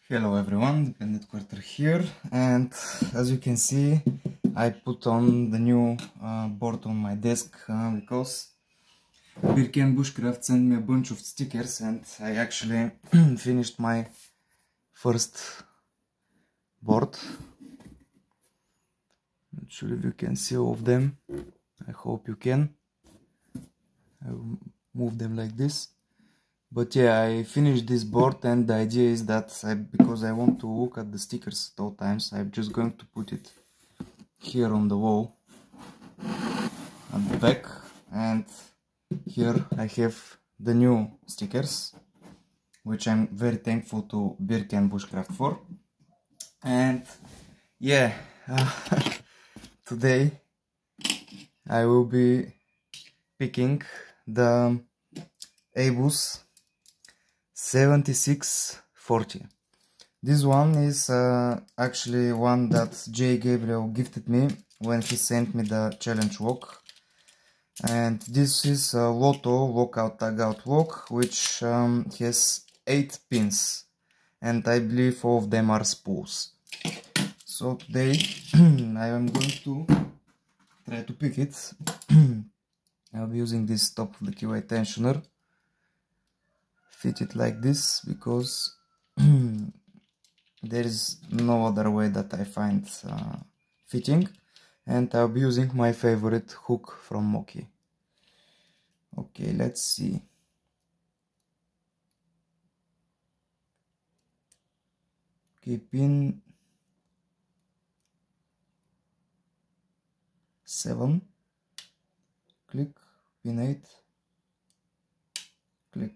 Hello everyone, Dependent Quarter here, and as you can see I put on the new board on my desk because Birken Bushcraft sent me a bunch of stickers and I actually finished my first board. Not sure if you can see all of them. I hope you can. I will move them like this. But yeah, I finished this board and the idea is that because I want to look at the stickers at all times, I'm just going to put it here on the wall at the back, and here I have the new stickers, which I'm very thankful to Birken Bushcraft for. And yeah, today I will be picking the Abus 7640. This one is actually one that J. Gabriel gifted me when he sent me the challenge lock, and this is a LOTO lockout tagout lock, which has 8 pins, and I believe all of them are spools. So today I am going to try to pick it. I'll be using this top of the keyway tensioner. Fit it like this because there is no other way that I find fitting, and I'll be using my favorite hook from Moki. Okay, let's see. Okay, pin 7, click, pin 8, click.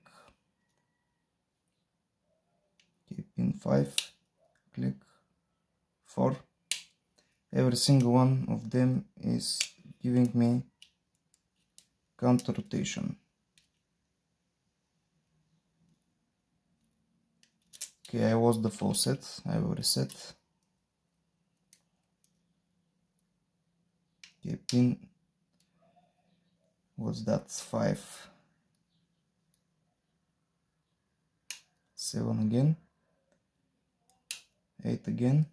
Okay, pin 5, click, 4. Every single one of them is giving me counter rotation. Okay, I lost the faucet, I will reset. Okay, pin, what's that, 5, 7 again, 8 again,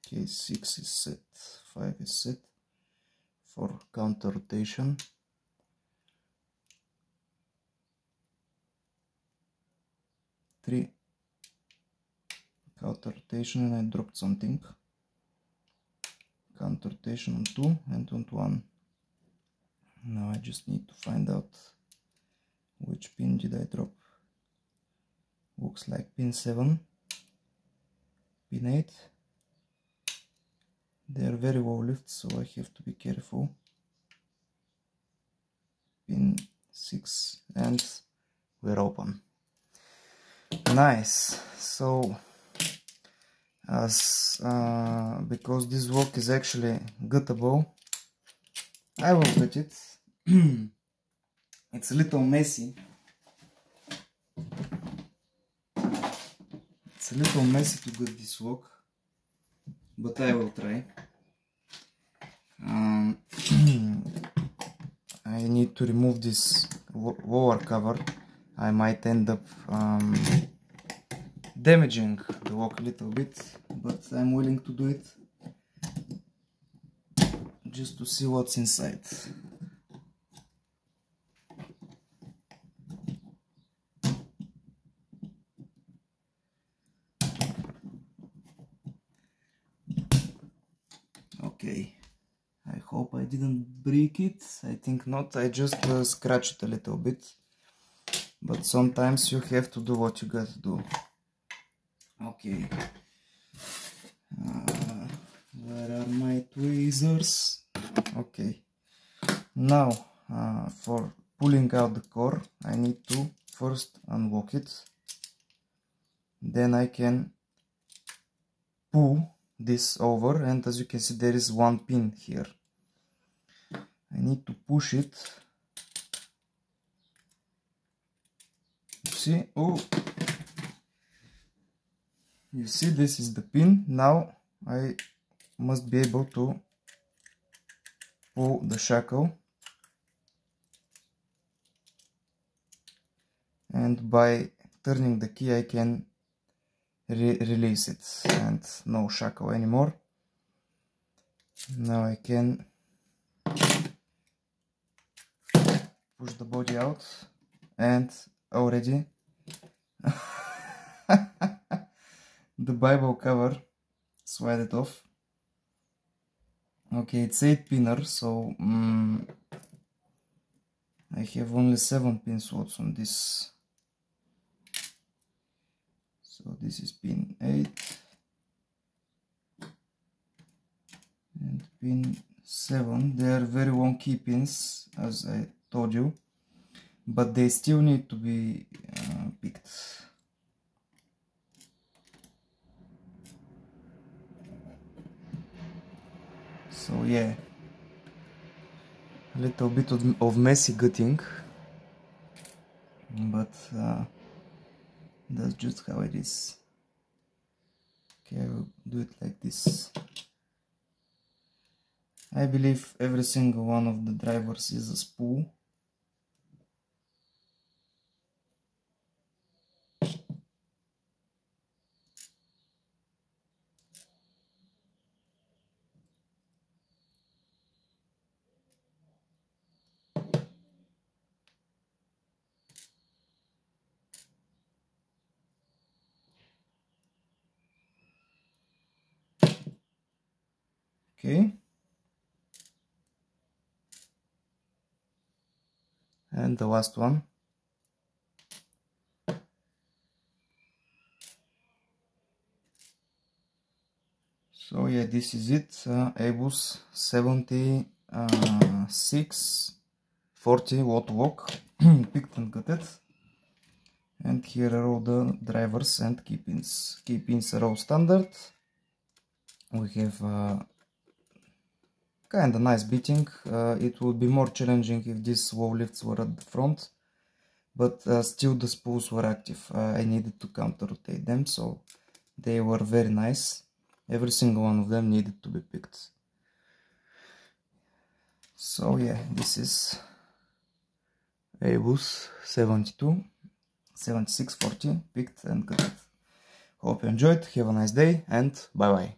okay, 6 is set, 5 is set for counter rotation. Three counter rotation, and I dropped something. Counter rotation on 2 and on 1. Now I just need to find out which pin did I drop. Looks like pin 7, pin 8. They are very low lift, so I have to be careful. Pin 6, and we're open. Nice. So as because this lock is actually gettable, I will get it. It's a little messy. It's a little messy to get this lock, but I will try. I need to remove this lower cover. I might end up damaging the lock a little bit, but I'm willing to do it just to see what's inside. Okay, I hope I didn't break it. I think not. I just scratched it a little bit, but sometimes you have to do what you got to do. Okay, where are my tweezers? Okay, now for pulling out the core I need to first unlock it, then I can pull this over, and as you can see there is one pin here. I need to push it. see, oh, you see, this is the pin. Now I must be able to pull the shackle, and by turning the key I can release it, and no shackle anymore. Now I can push the body out, and already the Bible cover slided off. Okay, it's 8 pinner, so I have only 7 pin slots on this. So this is pin 8 and pin 7. They are very long key pins, as I told you, but they still need to be picked. So yeah, a little bit of messy gutting, but that's just how it is. Okay, I will do it like this. I believe every single one of the drivers is a spool. Okay, and the last one. So yeah, this is it. Abus 7640 LOTO lock, picked and gutted. And here are all the drivers and key pins. Key pins are all standard. We have kind of nice beating. It would be more challenging if these wall lifts were at the front, but still the spools were active. I needed to counter rotate them, so they were very nice. Every single one of them needed to be picked. So yeah, this is Abus 7640 picked and gutted. Hope you enjoyed, have a nice day, and bye bye.